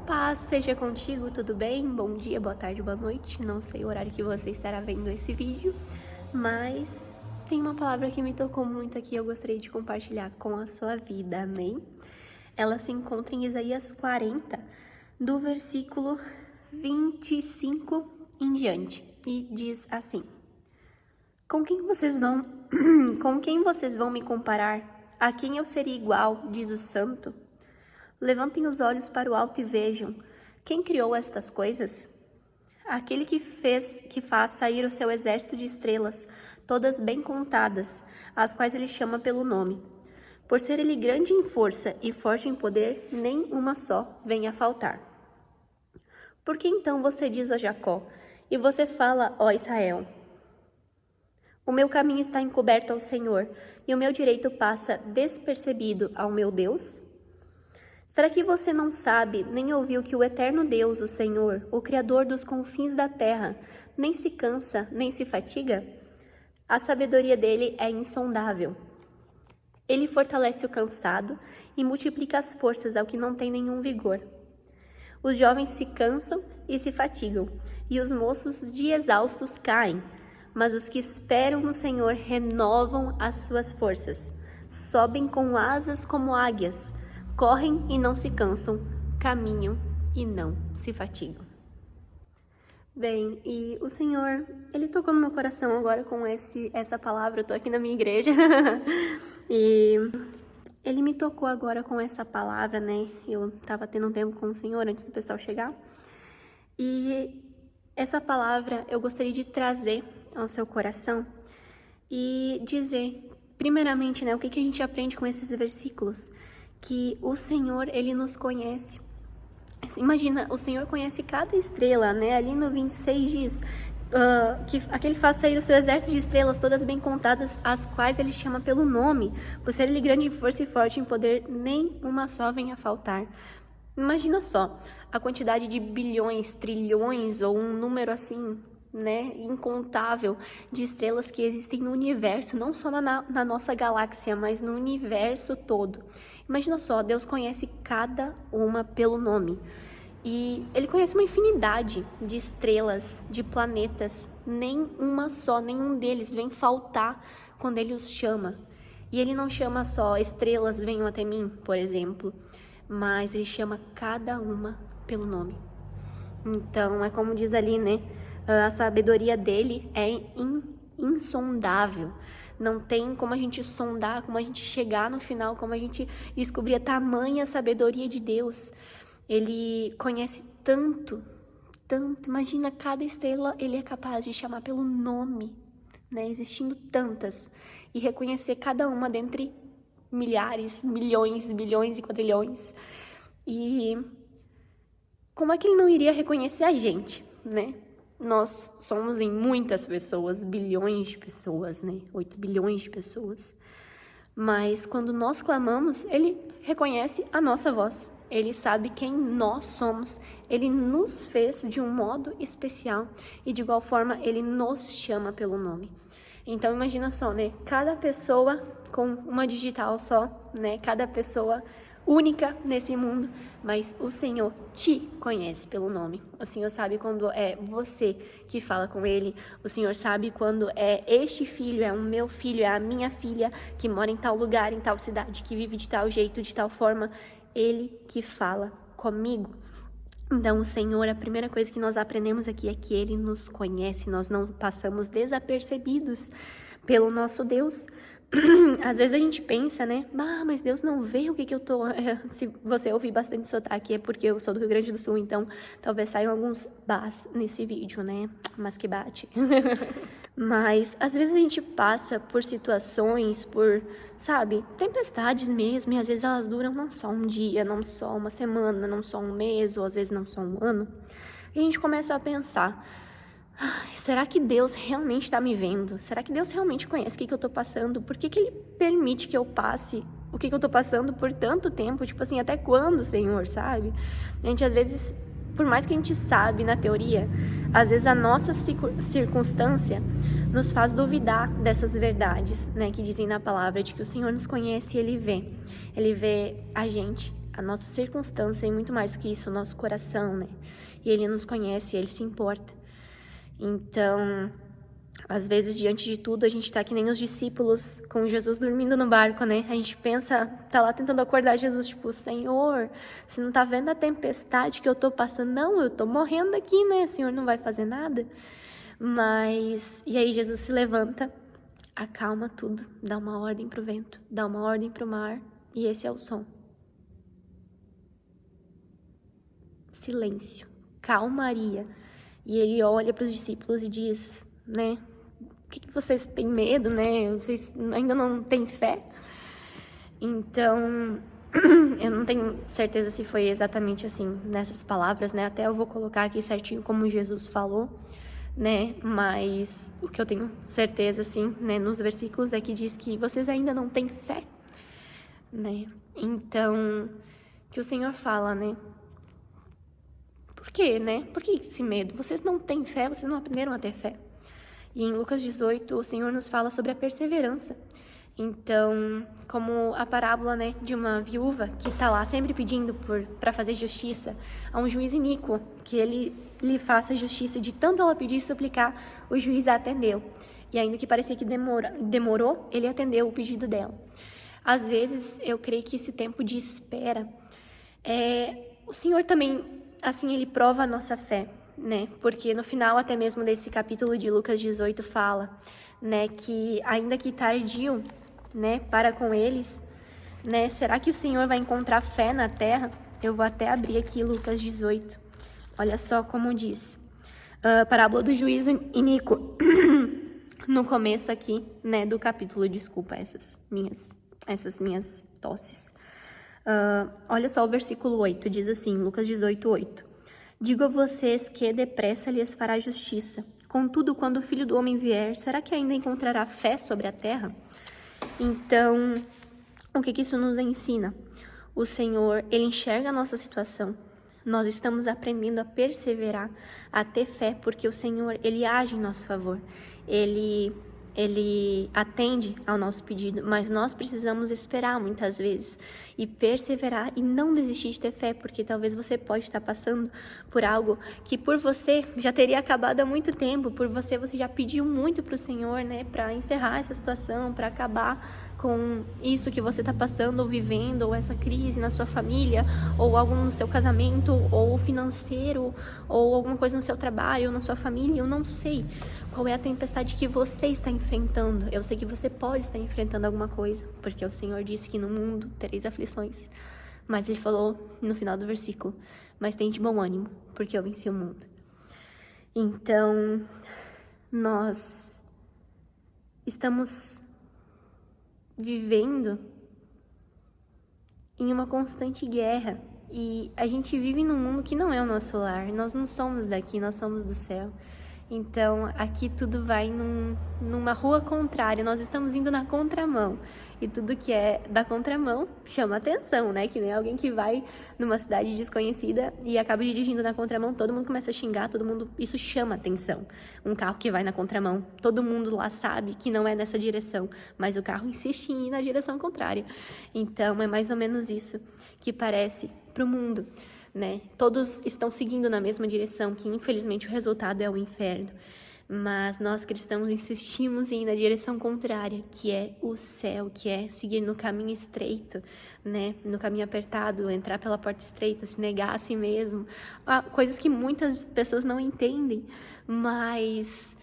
Paz seja contigo, tudo bem? Bom dia, boa tarde, boa noite. Não sei o horário que você estará vendo esse vídeo, mas tem uma palavra que me tocou muito aqui, eu gostaria de compartilhar com a sua vida, amém? Ela se encontra em Isaías 40, do versículo 25 em diante, e diz assim: Com quem vocês vão me comparar? A quem eu seria igual, diz o Santo? Levantem os olhos para o alto e vejam. Quem criou estas coisas? Aquele que faz sair o seu exército de estrelas, todas bem contadas, as quais ele chama pelo nome. Por ser ele grande em força e forte em poder, nem uma só vem a faltar. Por que então você diz, ó Jacó, e você fala, ó Israel? O meu caminho está encoberto ao Senhor, e o meu direito passa despercebido ao meu Deus? Será que você não sabe, nem ouviu que o eterno Deus, o Senhor, o Criador dos confins da terra, nem se cansa, nem se fatiga? A sabedoria dele é insondável. Ele fortalece o cansado e multiplica as forças ao que não tem nenhum vigor. Os jovens se cansam e se fatigam, e os moços de exaustos caem, mas os que esperam no Senhor renovam as suas forças, sobem com asas como águias, correm e não se cansam, caminham e não se fatigam. Bem, e o Senhor, Ele tocou no meu coração agora com essa palavra. Eu tô aqui na minha igreja e Ele me tocou agora com essa palavra, né? Eu tava tendo um tempo com o Senhor antes do pessoal chegar. E essa palavra eu gostaria de trazer ao seu coração e dizer, primeiramente, né, o que a gente aprende com esses versículos? Que o Senhor, Ele nos conhece. Imagina, o Senhor conhece cada estrela, né? Ali no 26 diz que aquele faz sair o seu exército de estrelas, todas bem contadas, as quais Ele chama pelo nome. Por ser Ele grande em força e forte em poder, nem uma só vem a faltar. Imagina só, a quantidade de bilhões, trilhões ou um número assim, né, incontável de estrelas que existem no universo, não só na nossa galáxia, mas no universo todo. Imagina só, Deus conhece cada uma pelo nome. E Ele conhece uma infinidade de estrelas, de planetas. Nem uma só, nenhum deles vem faltar quando Ele os chama. E Ele não chama só estrelas venham até mim, por exemplo, mas Ele chama cada uma pelo nome. Então, é como diz ali, né? A sabedoria dele é insondável. Não tem como a gente sondar, como a gente chegar no final, como a gente descobrir a tamanha sabedoria de Deus. Ele conhece tanto, tanto. Imagina, cada estrela ele é capaz de chamar pelo nome, né? Existindo tantas. E reconhecer cada uma dentre milhares, milhões, bilhões e quadrilhões. E como é que ele não iria reconhecer a gente, né? Nós somos em muitas pessoas, bilhões de pessoas, né? 8 bilhões de pessoas. Mas quando nós clamamos, Ele reconhece a nossa voz. Ele sabe quem nós somos. Ele nos fez de um modo especial. E de igual forma, Ele nos chama pelo nome. Então imagina só, né? Cada pessoa com uma digital só, né? Cada pessoa única nesse mundo, mas o Senhor te conhece pelo nome. O Senhor sabe quando é você que fala com Ele. O Senhor sabe quando é este filho, é o meu filho, é a minha filha que mora em tal lugar, em tal cidade, que vive de tal jeito, de tal forma. Ele que fala comigo. Então, o Senhor, a primeira coisa que nós aprendemos aqui é que Ele nos conhece. Nós não passamos desapercebidos pelo nosso Deus. Às vezes a gente pensa, né? Mas Deus não vê o que eu tô... Se você ouvir bastante sotaque, é porque eu sou do Rio Grande do Sul, então talvez saiam alguns bás nesse vídeo, né? Mas que bate. Mas às vezes a gente passa por situações, por, sabe, tempestades mesmo, e às vezes elas duram não só um dia, não só uma semana, não só um mês, ou às vezes não só um ano. E a gente começa a pensar... Será que Deus realmente está me vendo? Será que Deus realmente conhece o que eu tô passando? Por que Ele permite que eu passe o que eu tô passando por tanto tempo? Tipo assim, até quando, Senhor, sabe? A gente, às vezes, por mais que a gente sabe na teoria, às vezes a nossa circunstância nos faz duvidar dessas verdades, né? Que dizem na palavra de que o Senhor nos conhece e Ele vê. Ele vê a gente a nossa circunstância e muito mais do que isso, o nosso coração, né? E Ele nos conhece, Ele se importa. Então, às vezes, diante de tudo, a gente tá que nem os discípulos com Jesus dormindo no barco, né? A gente pensa, tá lá tentando acordar Jesus, tipo, Senhor, você não tá vendo a tempestade que eu tô passando? Não, eu tô morrendo aqui, né? O Senhor não vai fazer nada? E aí Jesus se levanta, acalma tudo, dá uma ordem pro vento, dá uma ordem pro mar, e esse é o som. Silêncio, calmaria. E ele olha para os discípulos e diz, né? Por que vocês têm medo, né? Vocês ainda não têm fé? Então, eu não tenho certeza se foi exatamente assim, nessas palavras, né? Até eu vou colocar aqui certinho como Jesus falou, né? Mas o que eu tenho certeza, assim, né? Nos versículos é que diz que vocês ainda não têm fé, né? Então, que o Senhor fala, né? Por quê, né? Por que esse medo? Vocês não têm fé, vocês não aprenderam a ter fé. E em Lucas 18, o Senhor nos fala sobre a perseverança. Então, como a parábola, né, de uma viúva que está lá sempre pedindo para fazer justiça a um juiz iníquo, que ele lhe faça justiça, de tanto ela pedir e suplicar, o juiz a atendeu. E ainda que parecia que demorou, ele atendeu o pedido dela. Às vezes, eu creio que esse tempo de espera, o Senhor também, assim, ele prova a nossa fé, né? Porque no final até mesmo desse capítulo de Lucas 18 fala, né, que ainda que tardio, né, para com eles, né, será que o Senhor vai encontrar fé na terra? Eu vou até abrir aqui Lucas 18. Olha só como diz. Parábola do juízo iníquo. No começo aqui, né, do capítulo, desculpa essas minhas tosses. Olha só o versículo 8, diz assim, Lucas 18, 8. Digo a vocês que depressa lhes fará justiça. Contudo, quando o Filho do Homem vier, será que ainda encontrará fé sobre a terra? Então, o que isso nos ensina? O Senhor, Ele enxerga a nossa situação. Nós estamos aprendendo a perseverar, a ter fé, porque o Senhor, Ele age em nosso favor. Ele atende ao nosso pedido, mas nós precisamos esperar muitas vezes e perseverar e não desistir de ter fé, porque talvez você pode estar passando por algo que por você já teria acabado há muito tempo, por você já pediu muito para o Senhor, né, para encerrar essa situação, para acabar com isso que você está passando ou vivendo, ou essa crise na sua família, ou algo no seu casamento, ou financeiro, ou alguma coisa no seu trabalho, ou na sua família. Eu não sei qual é a tempestade que você está enfrentando. Eu sei que você pode estar enfrentando alguma coisa, porque o Senhor disse que no mundo tereis aflições. Mas Ele falou no final do versículo, mas tente bom ânimo, porque eu venci o mundo. Então, nós estamos vivendo em uma constante guerra e a gente vive num mundo que não é o nosso lar. Nós não somos daqui, nós somos do céu. Então, aqui tudo vai numa rua contrária, nós estamos indo na contramão. E tudo que é da contramão chama atenção, né? Que nem alguém que vai numa cidade desconhecida e acaba dirigindo na contramão, todo mundo começa a xingar, isso chama atenção. Um carro que vai na contramão, todo mundo lá sabe que não é nessa direção, mas o carro insiste em ir na direção contrária. Então, é mais ou menos isso que parece pro mundo, né? Todos estão seguindo na mesma direção, que infelizmente o resultado é o inferno. Mas nós cristãos insistimos em ir na direção contrária, que é o céu, que é seguir no caminho estreito, né? No caminho apertado, entrar pela porta estreita, se negar a si mesmo. Coisas que muitas pessoas não entendem, mas,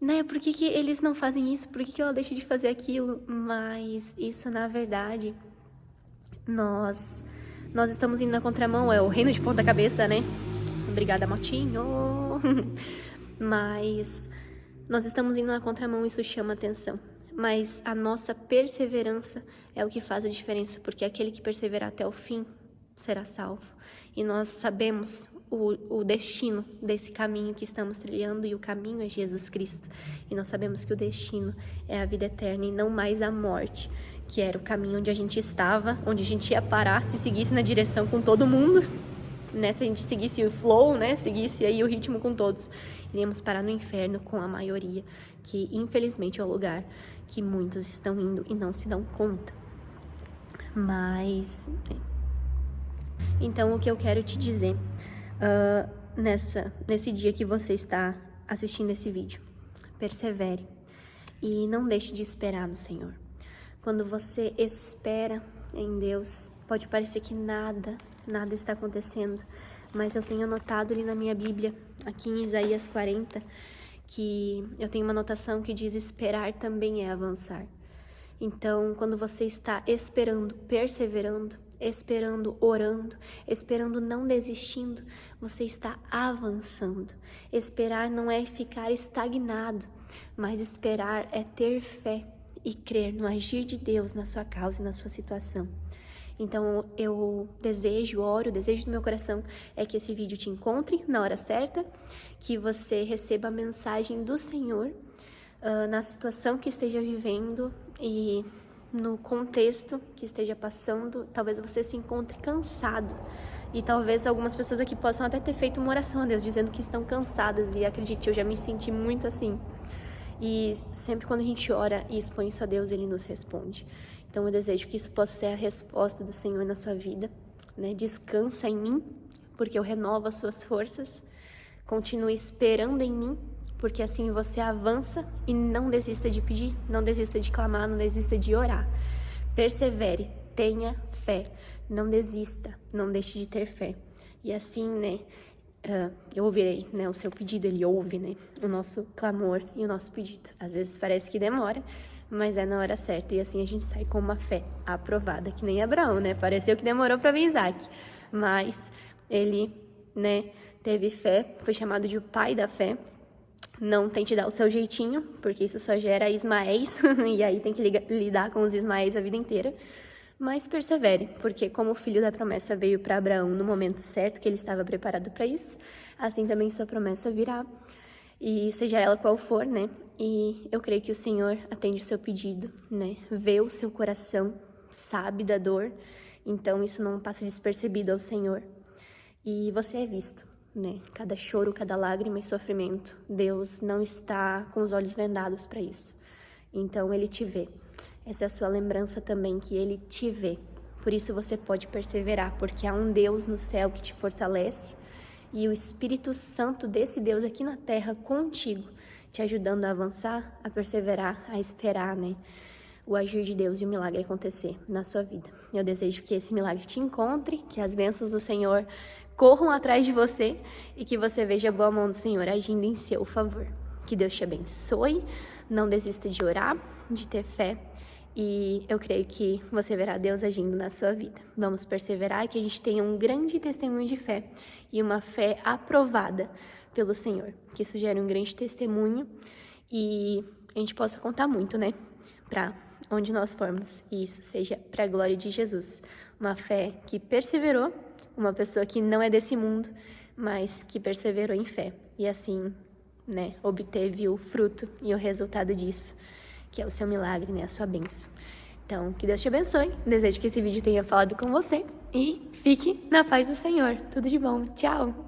né? Por que eles não fazem isso? Por que ela deixa de fazer aquilo? Mas isso, na verdade, nós estamos indo na contramão, é o reino de ponta cabeça, né? Obrigada, Motinho! Mas nós estamos indo na contramão, isso chama atenção. Mas a nossa perseverança é o que faz a diferença, porque aquele que perseverar até o fim será salvo. E nós sabemos o destino desse caminho que estamos trilhando, e o caminho é Jesus Cristo. E nós sabemos que o destino é a vida eterna e não mais a morte, que era o caminho onde a gente estava, onde a gente ia parar se seguisse na direção com todo mundo, né? Se a gente seguisse o flow, né? Seguisse aí o ritmo com todos, iríamos parar no inferno com a maioria, que infelizmente é o lugar que muitos estão indo e não se dão conta. Mas Então, o que eu quero te dizer nesse dia que você está assistindo esse vídeo, persevere e não deixe de esperar no Senhor. Quando você espera em Deus, pode parecer que nada está acontecendo, mas eu tenho anotado ali na minha Bíblia, aqui em Isaías 40, que eu tenho uma anotação que diz: esperar também é avançar. Então, quando você está esperando, perseverando, esperando, orando, esperando, não desistindo, você está avançando. Esperar não é ficar estagnado, mas esperar é ter fé e crer no agir de Deus na sua causa e na sua situação. Então, eu desejo do meu coração é que esse vídeo te encontre na hora certa, que você receba a mensagem do Senhor na situação que esteja vivendo e no contexto que esteja passando. Talvez você se encontre cansado e talvez algumas pessoas aqui possam até ter feito uma oração a Deus dizendo que estão cansadas, e acredite, eu já me senti muito assim. E sempre quando a gente ora e expõe isso a Deus, Ele nos responde. Então eu desejo que isso possa ser a resposta do Senhor na sua vida, né? Descansa em mim, porque eu renovo as suas forças. Continue esperando em mim, porque assim você avança, e não desista de pedir, não desista de clamar, não desista de orar. Persevere, tenha fé, não desista, não deixe de ter fé. E assim, né, eu ouvirei, né, o seu pedido. Ele ouve, né, o nosso clamor e o nosso pedido. Às vezes parece que demora, mas é na hora certa, e assim a gente sai com uma fé aprovada, que nem Abraão, né? Pareceu que demorou para vir Isaac, mas ele, né, teve fé, foi chamado de o pai da fé. Não tente dar o seu jeitinho, porque isso só gera Ismaéis, e aí tem que lidar com os Ismaéis a vida inteira. Mas persevere, porque como o filho da promessa veio para Abraão no momento certo, que ele estava preparado para isso, assim também sua promessa virá, e seja ela qual for, né? E eu creio que o Senhor atende o seu pedido, né? Vê o seu coração, sabe da dor, então isso não passa despercebido ao Senhor. E você é visto, né? Cada choro, cada lágrima e sofrimento, Deus não está com os olhos vendados para isso. Então Ele te vê. Essa é a sua lembrança também, que Ele te vê. Por isso você pode perseverar, porque há um Deus no céu que te fortalece, e o Espírito Santo desse Deus aqui na terra contigo, te ajudando a avançar, a perseverar, a esperar, né, o agir de Deus e o milagre acontecer na sua vida. Eu desejo que esse milagre te encontre, que as bênçãos do Senhor corram atrás de você e que você veja a boa mão do Senhor agindo em seu favor. Que Deus te abençoe, não desista de orar, de ter fé, e eu creio que você verá Deus agindo na sua vida. Vamos perseverar, e que a gente tenha um grande testemunho de fé e uma fé aprovada pelo Senhor. Que isso gere um grande testemunho e a gente possa contar muito, né? Para onde nós formos. E isso seja para a glória de Jesus. Uma fé que perseverou, uma pessoa que não é desse mundo, mas que perseverou em fé. E assim, né, obteve o fruto e o resultado disso, que é o seu milagre, né, a sua bênção. Então, que Deus te abençoe. Desejo que esse vídeo tenha falado com você e fique na paz do Senhor. Tudo de bom. Tchau!